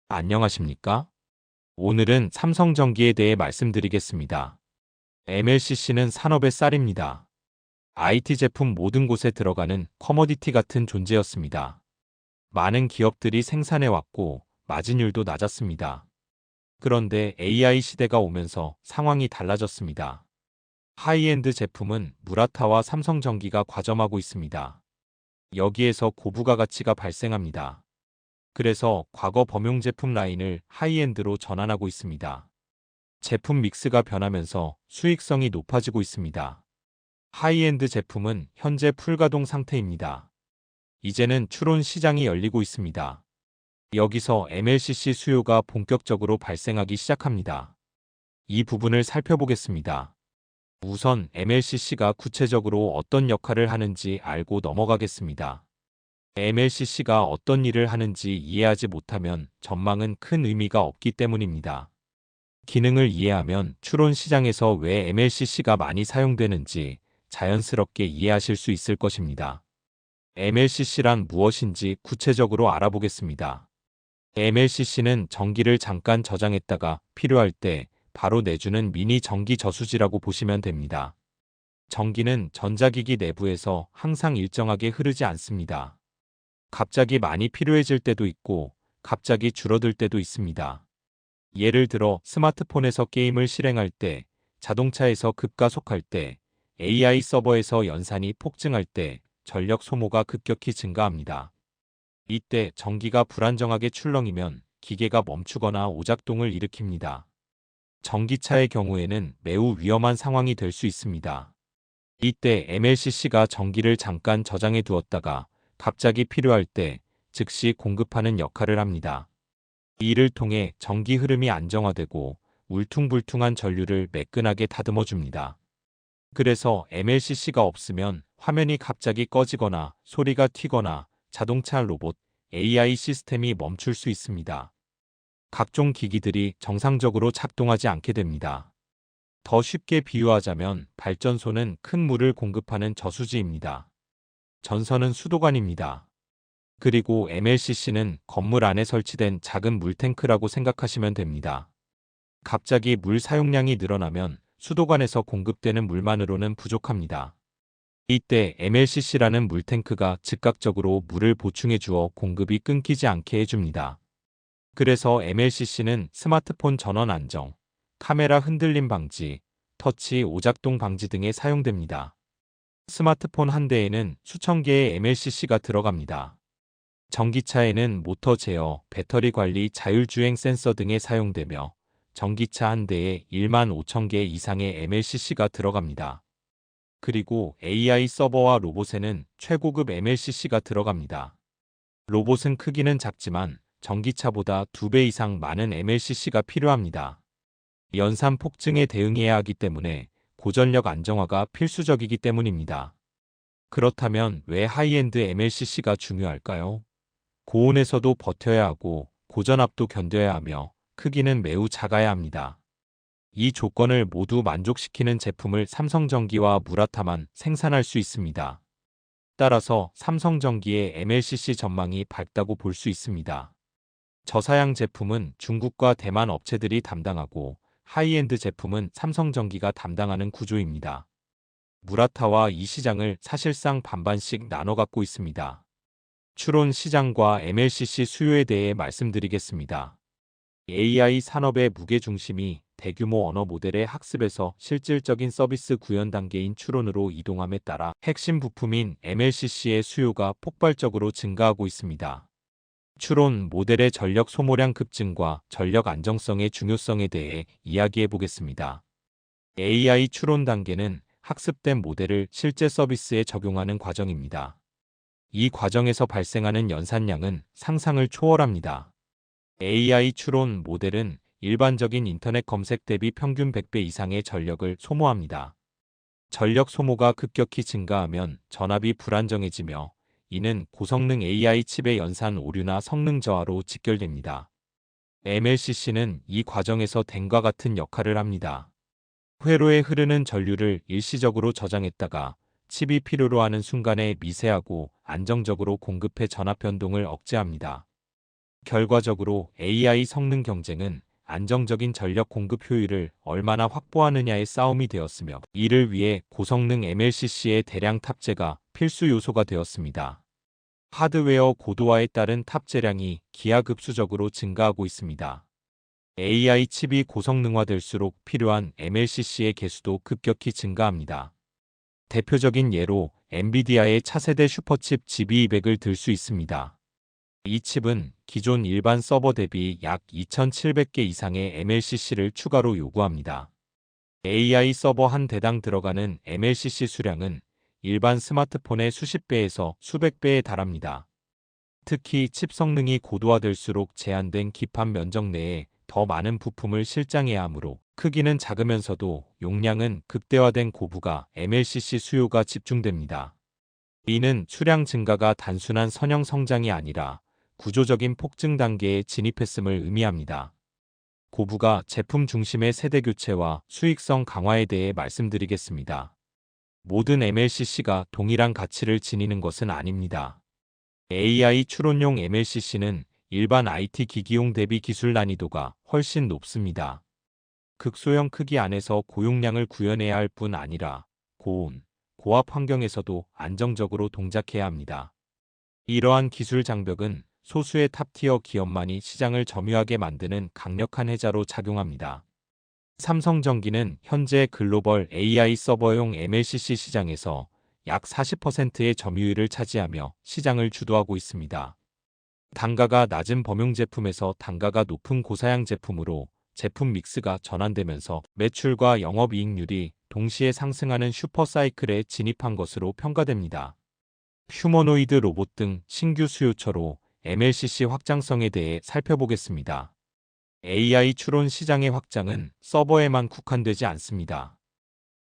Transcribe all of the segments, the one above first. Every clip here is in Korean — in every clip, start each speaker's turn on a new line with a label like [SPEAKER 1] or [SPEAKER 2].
[SPEAKER 1] 안녕하십니까? 오늘은 삼성전기에 대해 말씀드리겠습니다. MLCC는 산업의 쌀입니다. IT 제품 모든 곳에 들어가는 커머디티 같은 존재였습니다. 많은 기업들이 생산해왔고 마진율도 낮았습니다. 그런데 AI 시대가 오면서 상황이 달라졌습니다. 하이엔드 제품은 무라타와 삼성전기가 과점하고 있습니다. 여기에서 고부가 가치가 발생합니다. 그래서 과거 범용 제품 라인을 하이엔드로 전환하고 있습니다. 제품 믹스가 변하면서 수익성이 높아지고 있습니다. 하이엔드 제품은 현재 풀가동 상태입니다. 이제는 추론 시장이 열리고 있습니다. 여기서 MLCC 수요가 본격적으로 발생하기 시작합니다. 이 부분을 살펴보겠습니다. 우선 MLCC가 구체적으로 어떤 역할을 하는지 알고 넘어가겠습니다. MLCC가 어떤 일을 하는지 이해하지 못하면 전망은 큰 의미가 없기 때문입니다. 기능을 이해하면 추론 시장에서 왜 MLCC가 많이 사용되는지 자연스럽게 이해하실 수 있을 것입니다. MLCC란 무엇인지 구체적으로 알아보겠습니다. MLCC는 전기를 잠깐 저장했다가 필요할 때 바로 내주는 미니 전기 저수지라고 보시면 됩니다. 전기는 전자기기 내부에서 항상 일정하게 흐르지 않습니다. 갑자기 많이 필요해질 때도 있고 갑자기 줄어들 때도 있습니다. 예를 들어 스마트폰에서 게임을 실행할 때, 자동차에서 급가속할 때, AI 서버에서 연산이 폭증할 때 전력 소모가 급격히 증가합니다. 이때 전기가 불안정하게 출렁이면 기계가 멈추거나 오작동을 일으킵니다. 전기차의 경우에는 매우 위험한 상황이 될 수 있습니다. 이때 MLCC가 전기를 잠깐 저장해 두었다가 갑자기 필요할 때 즉시 공급하는 역할을 합니다. 이를 통해 전기 흐름이 안정화되고 울퉁불퉁한 전류를 매끈하게 다듬어 줍니다. 그래서 MLCC가 없으면 화면이 갑자기 꺼지거나 소리가 튀거나 자동차 로봇, AI 시스템이 멈출 수 있습니다. 각종 기기들이 정상적으로 작동하지 않게 됩니다. 더 쉽게 비유하자면 발전소는 큰 물을 공급하는 저수지입니다. 전선은 수도관입니다. 그리고 MLCC는 건물 안에 설치된 작은 물탱크라고 생각하시면 됩니다. 갑자기 물 사용량이 늘어나면 수도관에서 공급되는 물만으로는 부족합니다. 이때 MLCC라는 물탱크가 즉각적으로 물을 보충해 주어 공급이 끊기지 않게 해줍니다. 그래서 MLCC는 스마트폰 전원 안정, 카메라 흔들림 방지, 터치 오작동 방지 등에 사용됩니다. 스마트폰 한 대에는 수천 개의 MLCC가 들어갑니다. 전기차에는 모터 제어, 배터리 관리, 자율주행 센서 등에 사용되며 전기차 한 대에 1만 5천 개 이상의 MLCC가 들어갑니다. 그리고 AI 서버와 로봇에는 최고급 MLCC가 들어갑니다. 로봇은 크기는 작지만 전기차보다 2배 이상 많은 MLCC가 필요합니다. 연산 폭증에 대응해야 하기 때문에 고전력 안정화가 필수적이기 때문입니다. 그렇다면 왜 하이엔드 MLCC가 중요할까요? 고온에서도 버텨야 하고 고전압도 견뎌야 하며 크기는 매우 작아야 합니다. 이 조건을 모두 만족시키는 제품을 삼성전기와 무라타만 생산할 수 있습니다. 따라서 삼성전기의 MLCC 전망이 밝다고 볼 수 있습니다. 저사양 제품은 중국과 대만 업체들이 담당하고 하이엔드 제품은 삼성전기가 담당하는 구조입니다. 무라타와 이 시장을 사실상 반반씩 나눠 갖고 있습니다. 추론 시장과 MLCC 수요에 대해 말씀드리겠습니다. AI 산업의 무게중심이 대규모 언어 모델의 학습에서 실질적인 서비스 구현 단계인 추론으로 이동함에 따라 핵심 부품인 MLCC의 수요가 폭발적으로 증가하고 있습니다. 추론 모델의 전력 소모량 급증과 전력 안정성의 중요성에 대해 이야기해 보겠습니다. AI 추론 단계는 학습된 모델을 실제 서비스에 적용하는 과정입니다. 이 과정에서 발생하는 연산량은 상상을 초월합니다. AI 추론 모델은 일반적인 인터넷 검색 대비 평균 100배 이상의 전력을 소모합니다. 전력 소모가 급격히 증가하면 전압이 불안정해지며 이는 고성능 AI 칩의 연산 오류나 성능 저하로 직결됩니다. MLCC는 이 과정에서 댐과 같은 역할을 합니다. 회로에 흐르는 전류를 일시적으로 저장했다가 칩이 필요로 하는 순간에 미세하고 안정적으로 공급해 전압 변동을 억제합니다. 결과적으로 AI 성능 경쟁은 안정적인 전력 공급 효율을 얼마나 확보하느냐의 싸움이 되었으며, 이를 위해 고성능 MLCC의 대량 탑재가 필수 요소가 되었습니다. 하드웨어 고도화에 따른 탑재량이 기하급수적으로 증가하고 있습니다. AI 칩이 고성능화될수록 필요한 MLCC의 개수도 급격히 증가합니다. 대표적인 예로 엔비디아의 차세대 슈퍼칩 GB200을 들 수 있습니다. 이 칩은 기존 일반 서버 대비 약 2,700개 이상의 MLCC를 추가로 요구합니다. AI 서버 한 대당 들어가는 MLCC 수량은 일반 스마트폰의 수십 배에서 수백 배에 달합니다. 특히 칩 성능이 고도화될수록 제한된 기판 면적 내에 더 많은 부품을 실장해야 하므로, 크기는 작으면서도 용량은 극대화된 고부가 MLCC 수요가 집중됩니다. 이는 수량 증가가 단순한 선형 성장이 아니라 구조적인 폭증 단계에 진입했음을 의미합니다. 고부가 제품 중심의 세대 교체와 수익성 강화에 대해 말씀드리겠습니다. 모든 MLCC가 동일한 가치를 지니는 것은 아닙니다. AI 추론용 MLCC는 일반 IT 기기용 대비 기술 난이도가 훨씬 높습니다. 극소형 크기 안에서 고용량을 구현해야 할 뿐 아니라 고온, 고압 환경에서도 안정적으로 동작해야 합니다. 이러한 기술 장벽은 소수의 탑티어 기업만이 시장을 점유하게 만드는 강력한 해자로 작용합니다. 삼성전기는 현재 글로벌 AI 서버용 MLCC 시장에서 약 40%의 점유율을 차지하며 시장을 주도하고 있습니다. 단가가 낮은 범용 제품에서 단가가 높은 고사양 제품으로 제품 믹스가 전환되면서 매출과 영업이익률이 동시에 상승하는 슈퍼사이클에 진입한 것으로 평가됩니다. 휴머노이드 로봇 등 신규 수요처로 MLCC 확장성에 대해 살펴보겠습니다. AI 추론 시장의 확장은 서버에만 국한되지 않습니다.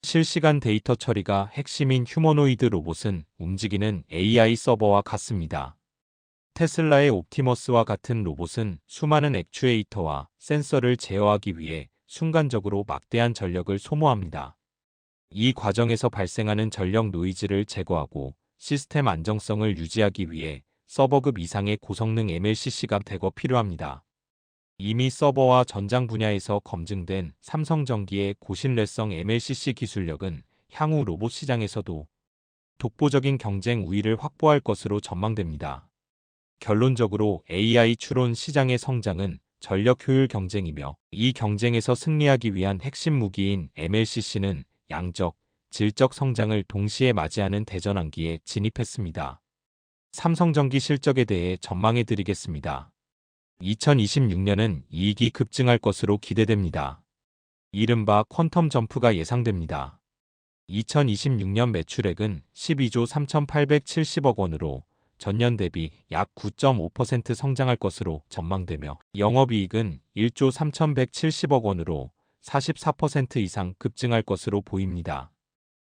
[SPEAKER 1] 실시간 데이터 처리가 핵심인 휴머노이드 로봇은 움직이는 AI 서버와 같습니다. 테슬라의 옵티머스와 같은 로봇은 수많은 액추에이터와 센서를 제어하기 위해 순간적으로 막대한 전력을 소모합니다. 이 과정에서 발생하는 전력 노이즈를 제거하고 시스템 안정성을 유지하기 위해 서버급 이상의 고성능 MLCC가 대거 필요합니다. 이미 서버와 전장 분야에서 검증된 삼성전기의 고신뢰성 MLCC 기술력은 향후 로봇 시장에서도 독보적인 경쟁 우위를 확보할 것으로 전망됩니다. 결론적으로 AI 추론 시장의 성장은 전력 효율 경쟁이며, 이 경쟁에서 승리하기 위한 핵심 무기인 MLCC는 양적, 질적 성장을 동시에 맞이하는 대전환기에 진입했습니다. 삼성전기 실적에 대해 전망해 드리겠습니다. 2026년은 이익이 급증할 것으로 기대됩니다. 이른바 퀀텀 점프가 예상됩니다. 2026년 매출액은 12조 3,870억 원으로 전년 대비 약 9.5% 성장할 것으로 전망되며, 영업이익은 1조 3,170억 원으로 44% 이상 급증할 것으로 보입니다.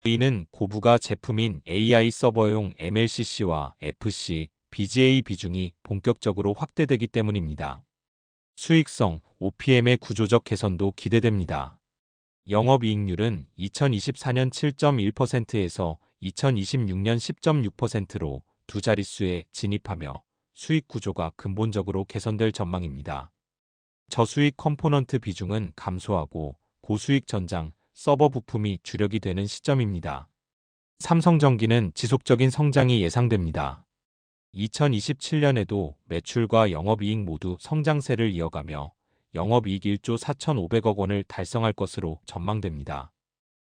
[SPEAKER 1] 이는 고부가 제품인 AI 서버용 MLCC와 FC, BGA 비중이 본격적으로 확대되기 때문입니다. 수익성, OPM의 구조적 개선도 기대됩니다. 영업이익률은 2024년 7.1%에서 2026년 10.6%로 두 자릿수에 진입하며 수익 구조가 근본적으로 개선될 전망입니다. 저수익 컴포넌트 비중은 감소하고 고수익 전장, 서버 부품이 주력이 되는 시점입니다. 삼성전기는 지속적인 성장이 예상됩니다. 2027년에도 매출과 영업이익 모두 성장세를 이어가며 영업이익 1조 4,500억 원을 달성할 것으로 전망됩니다.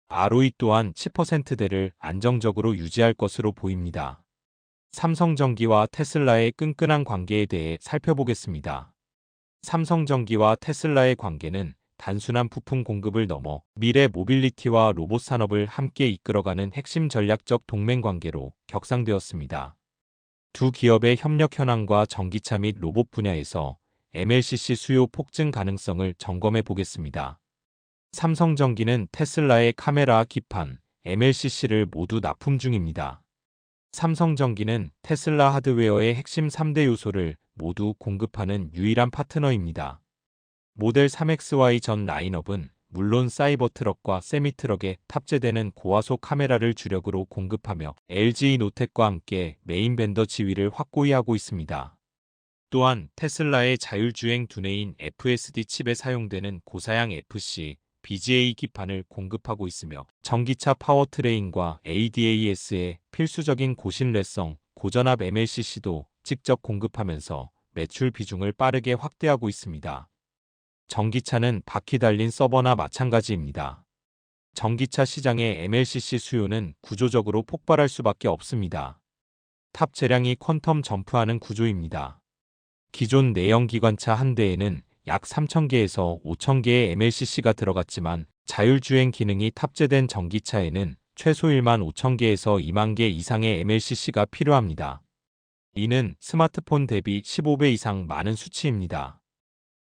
[SPEAKER 1] ROE 또한 10%대를 안정적으로 유지할 것으로 보입니다. 삼성전기와 테슬라의 끈끈한 관계에 대해 살펴보겠습니다. 삼성전기와 테슬라의 관계는 단순한 부품 공급을 넘어 미래 모빌리티와 로봇 산업을 함께 이끌어가는 핵심 전략적 동맹 관계로 격상되었습니다. 두 기업의 협력 현황과 전기차 및 로봇 분야에서 MLCC 수요 폭증 가능성을 점검해 보겠습니다. 삼성전기는 테슬라의 카메라 기판, MLCC를 모두 납품 중입니다. 삼성전기는 테슬라 하드웨어의 핵심 3대 요소를 모두 공급하는 유일한 파트너입니다. 모델 3XY 전 라인업은 물론 사이버트럭과 세미트럭에 탑재되는 고화소 카메라를 주력으로 공급하며 LG 이노텍과 함께 메인 벤더 지위를 확고히 하고 있습니다. 또한 테슬라의 자율주행 두뇌인 FSD 칩에 사용되는 고사양 FC, BGA 기판을 공급하고 있으며 전기차 파워트레인과 ADAS의 필수적인 고신뢰성, 고전압 MLCC도 직접 공급하면서 매출 비중을 빠르게 확대하고 있습니다. 전기차는 바퀴 달린 서버나 마찬가지입니다. 전기차 시장의 MLCC 수요는 구조적으로 폭발할 수밖에 없습니다. 탑 재량이 퀀텀 점프하는 구조입니다. 기존 내연기관차 한 대에는 약 3,000개에서 5,000개의 MLCC가 들어갔지만 자율주행 기능이 탑재된 전기차에는 최소 15,000개에서 2만 개 이상의 MLCC가 필요합니다. 이는 스마트폰 대비 15배 이상 많은 수치입니다.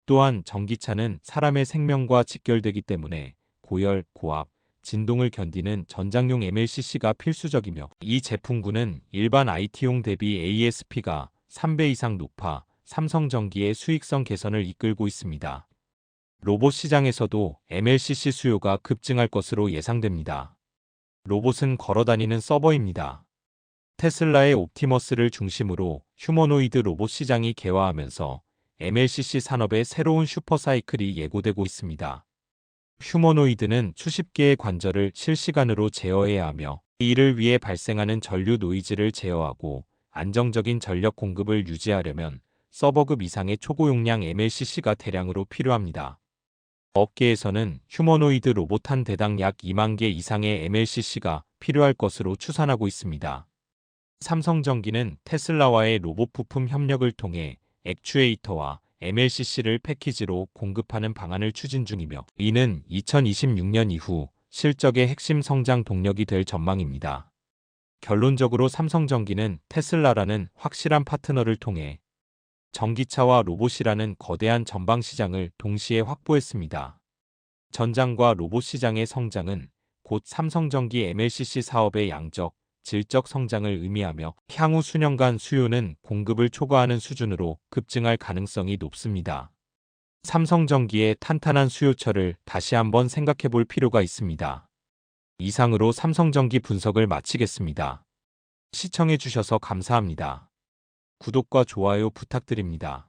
[SPEAKER 1] 또한 전기차는 사람의 생명과 직결되기 때문에 고열, 고압, 진동을 견디는 전장용 MLCC가 필수적이며 이 제품군은 일반 IT용 대비 ASP가 3배 이상 높아 삼성전기의 수익성 개선을 이끌고 있습니다. 로봇 시장에서도 MLCC 수요가 급증할 것으로 예상됩니다. 로봇은 걸어다니는 서버입니다. 테슬라의 옵티머스를 중심으로 휴머노이드 로봇 시장이 개화하면서 MLCC 산업의 새로운 슈퍼사이클이 예고되고 있습니다. 휴머노이드는 수십 개의 관절을 실시간으로 제어해야 하며 이를 위해 발생하는 전류 노이즈를 제어하고 안정적인 전력 공급을 유지하려면 서버급 이상의 초고용량 MLCC가 대량으로 필요합니다. 업계에서는 휴머노이드 로봇 한 대당 약 2만 개 이상의 MLCC가 필요할 것으로 추산하고 있습니다. 삼성전기는 테슬라와의 로봇 부품 협력을 통해 액추에이터와 MLCC를 패키지로 공급하는 방안을 추진 중이며 이는 2026년 이후 실적의 핵심 성장 동력이 될 전망입니다. 결론적으로 삼성전기는 테슬라라는 확실한 파트너를 통해 전기차와 로봇이라는 거대한 전방 시장을 동시에 확보했습니다. 전장과 로봇 시장의 성장은 곧 삼성전기 MLCC 사업의 양적, 질적 성장을 의미하며 향후 수년간 수요는 공급을 초과하는 수준으로 급증할 가능성이 높습니다. 삼성전기의 탄탄한 수요처를 다시 한번 생각해 볼 필요가 있습니다. 이상으로 삼성전기 분석을 마치겠습니다. 시청해 주셔서 감사합니다. 구독과 좋아요 부탁드립니다.